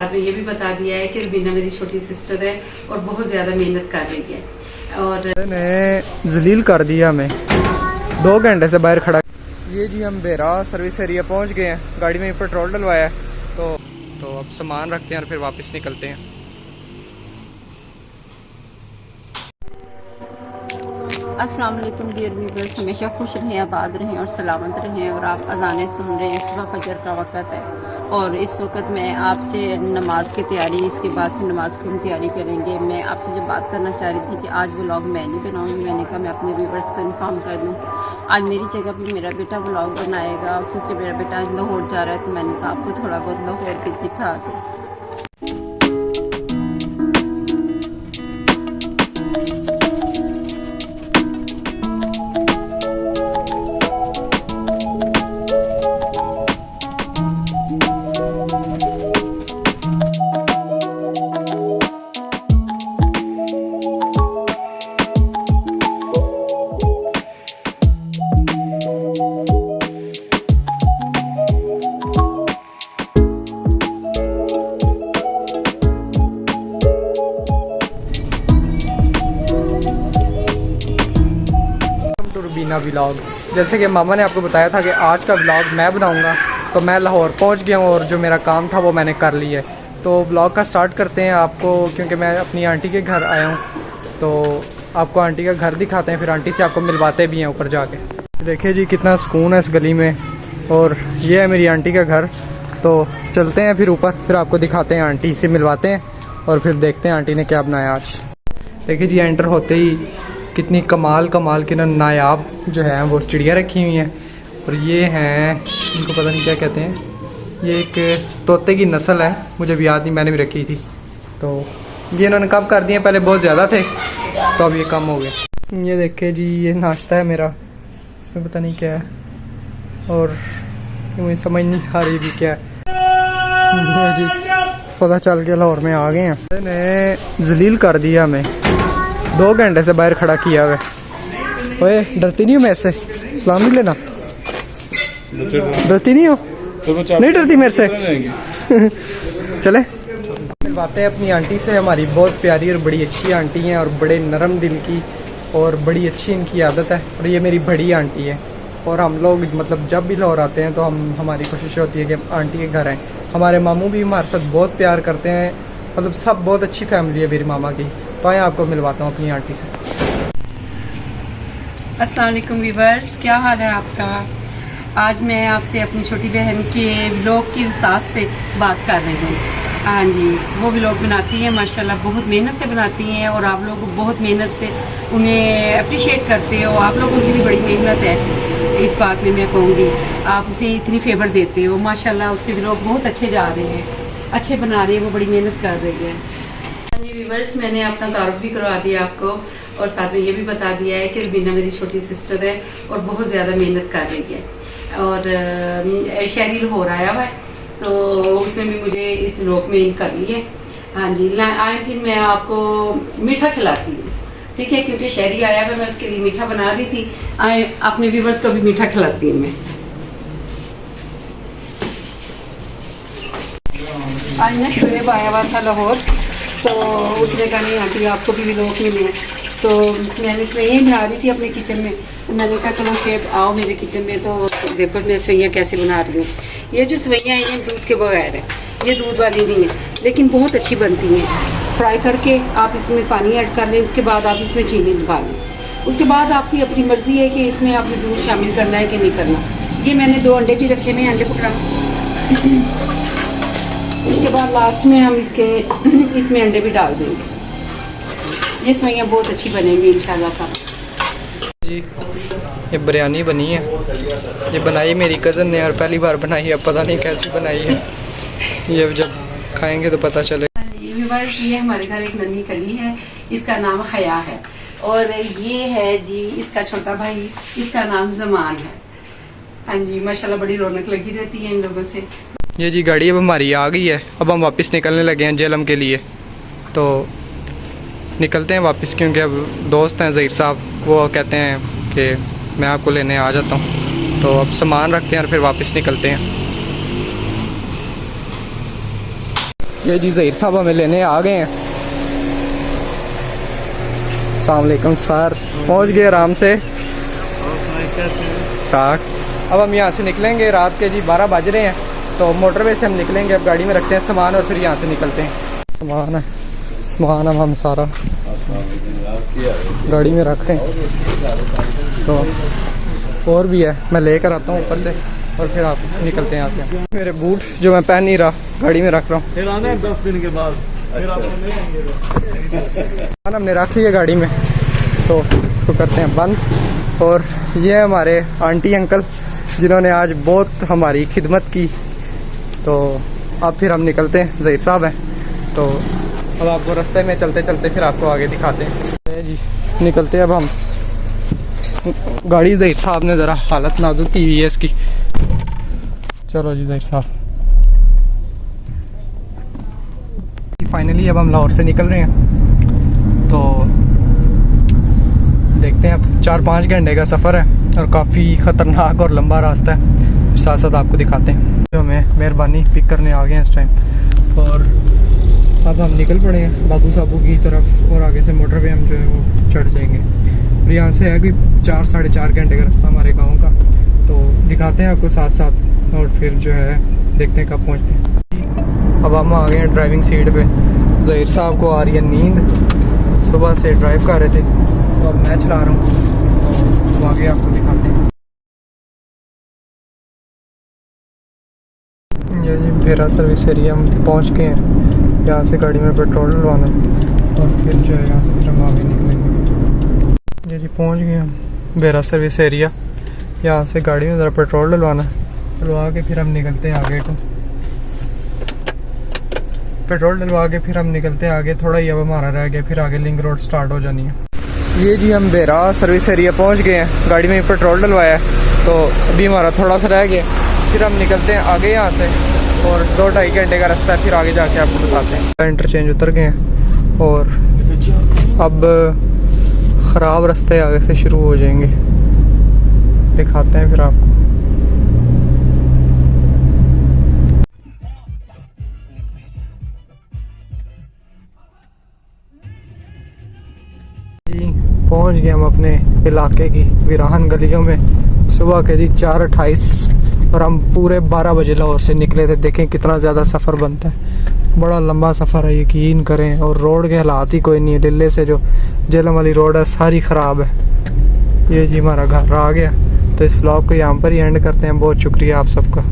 आपने ये भी बता दिया है कि रुबीना मेरी छोटी सिस्टर है और बहुत ज़्यादा मेहनत कर रही है और ने जलील कर दिया हमें 2 घंटे से बाहर खड़ा। ये जी हम बेरा सर्विस एरिया पहुंच गए हैं, गाड़ी में पेट्रोल डलवाया है तो अब सामान रखते हैं और फिर वापस निकलते हैं। अस्सलाम वालेकुम डियर व्यूअर्स, हमेशा खुश रहें, आबाद रहें और सलामत रहें। और आप अज़ानें सुन रहे हैं, सुबह फजर का वक़्त है और इस वक्त मैं आपसे नमाज की तैयारी, इसके बाद फिर नमाज की हम तैयारी करेंगे। मैं आपसे जो बात करना चाह रही थी कि आज व्लॉग मैं नहीं बनाऊंगी, मैंने कहा मैं अपने व्यूअर्स को इन्फॉर्म कर दूँ। आज मेरी जगह पर मेरा बेटा व्लॉग बनाएगा क्योंकि मेरा बेटा आज लाहौर जा रहा है, तो मैंने कहा आपको थोड़ा बहुत लाहौर भी दिखा दूँ। रुबीना व्लॉग्स, जैसे कि मामा ने आपको बताया था कि आज का व्लॉग मैं बनाऊंगा, तो मैं लाहौर पहुंच गया हूं और जो मेरा काम था वो मैंने कर लिया है। तो व्लॉग का स्टार्ट करते हैं आपको, क्योंकि मैं अपनी आंटी के घर आया हूं तो आपको आंटी का घर दिखाते हैं, फिर आंटी से आपको मिलवाते भी हैं ऊपर जाके। देखिए जी कितना सुकून है इस गली में, और ये है मेरी आंटी का घर। तो चलते हैं फिर ऊपर, फिर आपको दिखाते हैं, आंटी से मिलवाते हैं और फिर देखते हैं आंटी ने क्या बनाया आज। देखिए जी एंटर होते ही कितनी कमाल की ना नायाब जो है वो चिड़िया रखी हुई हैं, और ये हैं, इनको पता नहीं क्या कहते हैं, ये एक तोते की नस्ल है, मुझे भी याद नहीं, मैंने भी रखी थी। तो ये इन्होंने कम कर दिए, पहले बहुत ज़्यादा थे तो अब ये कम हो गए। ये देखे जी ये नाश्ता है मेरा, इसमें पता नहीं क्या है और मुझे समझ नहीं आ रही भी क्या है जी। पता चल गया लाहौर में आ गए हैं, मैंने जलील कर दिया हमें, 2 घंटे से बाहर खड़ा किया हुआ। ओए डरती नहीं हो मेरे से? सलाम नहीं लेना? डरती नहीं हो? नहीं डरती मेरे से? चले मिलवाते हैं अपनी आंटी से। हमारी बहुत प्यारी और बड़ी अच्छी आंटी हैं और बड़े नरम दिल की और बड़ी अच्छी इनकी आदत है। और ये मेरी बड़ी आंटी है और हम लोग मतलब जब भी लाहौर आते हैं तो हमारी कोशिश होती है कि आंटी के घर आएँ। हमारे मामू भी हमारे साथ बहुत प्यार करते हैं, मतलब सब बहुत अच्छी फैमिली है मेरी मामा की। तो आए आपको मिलवाता हूँ अपनी आंटी से। अस्सलाम वालेकुम व्यूअर्स, क्या हाल है आपका। आज मैं आपसे अपनी छोटी बहन के व्लॉग की सास से बात कर रही हूँ। हाँ जी, वो व्लॉग बनाती है माशाल्लाह, बहुत मेहनत से बनाती हैं और आप लोग बहुत मेहनत से उन्हें अप्रिशिएट करते हो। आप लोगों की भी बड़ी मेहनत है, इस बात में मैं कहूँगी। आप उसे इतनी फेवर देते हो, माशाल्लाह उसके व्लॉग बहुत अच्छे जा रहे हैं, अच्छे बना रही है, वो बड़ी मेहनत कर रही है। व्यूअर्स, मैंने अपना तारुफ भी करवा दिया आपको और साथ में ये भी बता दिया है कि रुबीना मेरी छोटी सिस्टर है और बहुत ज़्यादा मेहनत कर रही है और शहरी लाहौर आया हुआ है, तो उसने भी मुझे इस व्लॉग में इन कर लिया है। हाँ जी, आए फिर मैं आपको मीठा खिलाती हूँ, ठीक है, क्योंकि शहरी आया हुआ, मैं उसके लिए मीठा बना रही थी। आए अपने व्यूअर्स को भी मीठा खिलाती हूँ मैं। आज ना शुएब आया हुआ था लाहौर, तो उसने कहा नहीं आंटी आपको भी व्लॉग मिले हैं, तो मैंने सवैयाँ बना रही थी अपने किचन में, तो मैंने कहा चलो शेफ आओ मेरे किचन में, तो देखो मैं सवैयाँ कैसे बना रही हूँ। ये जो सवैयाँ हैं ये दूध के बगैर है, ये दूध वाली नहीं है, लेकिन बहुत अच्छी बनती हैं। फ्राई करके आप इसमें पानी ऐड कर लें, उसके बाद आप इसमें चीनी डाल लें, उसके बाद आपकी अपनी मर्ज़ी है कि इसमें आपने दूध शामिल करना है कि नहीं करना। ये मैंने 2 अंडे भी रखे हुए हैं, अंडे पकड़ा। उसके बाद लास्ट में हम इसमें अंडे भी डाल देंगे। ये सवैयाँ बहुत अच्छी बनेंगी इंशाल्लाह का जी। ये बिरयानी बनी है, ये बनाई मेरी कज़न ने और पहली बार बनाई है, पता नहीं कैसी बनाई है, ये जब खाएंगे तो पता चलेगा। ये हमारे घर एक नन्ही कली है, इसका नाम हया है, और ये है जी इसका छोटा भाई, इसका नाम जमान है। हाँ जी, माशाल्लाह बड़ी रौनक लगी रहती है इन लोगों से। ये जी गाड़ी अब हमारी आ गई है, अब हम वापस निकलने लगे हैं जेलम के लिए, तो निकलते हैं वापस, क्योंकि अब दोस्त हैं ज़हीर साहब, वो कहते हैं कि मैं आपको लेने आ जाता हूँ। तो अब सामान रखते हैं और फिर वापस निकलते हैं। ये जी ज़हीर साहब हमें लेने आ गए हैं। अस्सलाम वालेकुम सर, पहुंच गए आराम से। चाक अब हम यहाँ से निकलेंगे, रात के जी 12 बज रहे हैं, तो मोटरवे से हम निकलेंगे। अब गाड़ी में रखते हैं सामान और फिर यहाँ से निकलते हैं। सामान है, सामान हम सारा गाड़ी में रख रहे हैं, तो और भी है, मैं लेकर आता हूँ ऊपर से और फिर आप निकलते हैं यहाँ से। मेरे बूट जो मैं पहन नहीं रहा गाड़ी में रख रहा हूँ, फिर आना है 10 दिन के बाद। हमने रख लिया गाड़ी में, तो इसको करते हैं बंद। और ये हमारे आंटी अंकल जिन्होंने आज बहुत हमारी खिदमत की। तो अब फिर हम निकलते हैं, ज़हीर साहब हैं, तो अब आपको रास्ते में चलते चलते फिर आपको आगे दिखाते हैं जी। निकलते हैं अब हम। गाड़ी ज़हीर साहब ने ज़रा हालत नाजुक की हुई है इसकी। चलो जी ज़हीर साहब, फाइनली अब हम लाहौर से निकल रहे हैं। तो देखते हैं, अब 4-5 घंटे का सफ़र है और काफ़ी ख़तरनाक और लंबा रास्ता है। साथ साथ आपको दिखाते हैं। जो हमें मेहरबानी पिक करने आ गए हैं इस टाइम, और अब हम निकल पड़े हैं बाबू साबू की तरफ, और आगे से मोटर पे हम जो है वो चढ़ जाएंगे। और यहाँ से है कि 4-4.5 घंटे का रास्ता हमारे गाँव का, तो दिखाते हैं आपको साथ साथ, और फिर जो है देखते हैं कब पहुँचते हैं। अब हम आ गए हैं ड्राइविंग सीट पे। ज़हीर साहब को आ रही है नींद, सुबह से ड्राइव कर रहे थे, तो अब मैं चला रहा हूँ, तो आगे आपको दिखाते हैं। ये जी मेरा सर्विस एरिया हम पहुँच गए हैं। यहाँ से गाड़ी में पेट्रोल डलवाना और फिर जो है यहाँ से फिर हम आगे निकलेंगे। ये जी पहुँच गए हम बेरा सर्विस एरिया। यहाँ से गाड़ी में ज़रा पेट्रोल डलवाना, डलवा के फिर हम निकलते हैं आगे को। पेट्रोल डलवा के फिर हम निकलते हैं आगे, थोड़ा ही अब हमारा रह गया, फिर आगे लिंक रोड स्टार्ट हो जानी है। ये जी हम बेरा सर्विस एरिया पहुंच गए हैं, गाड़ी में पेट्रोल डलवाया है, तो अभी हमारा थोड़ा सा रह गया, फिर हम निकलते हैं आगे यहाँ से, और 2-2.5 घंटे का रास्ता है, फिर आगे जाके आपको बताते हैं। इंटरचेंज उतर गए हैं और अब ख़राब रास्ते आगे से शुरू हो जाएंगे, दिखाते हैं फिर आपको। पहुंच गए हम अपने इलाके की वीरान गलियों में। सुबह के जी 4:28 और हम पूरे 12 बजे लाहौर से निकले थे। देखें कितना ज़्यादा सफ़र बनता है, बड़ा लंबा सफ़र है, यकीन करें। और रोड के हालात ही कोई नहीं है, दिल्ली से जो जेलम वाली रोड है सारी ख़राब है। ये जी हमारा घर आ गया। तो इस व्लॉग को यहाँ पर ही एंड करते हैं। बहुत शुक्रिया आप सबका।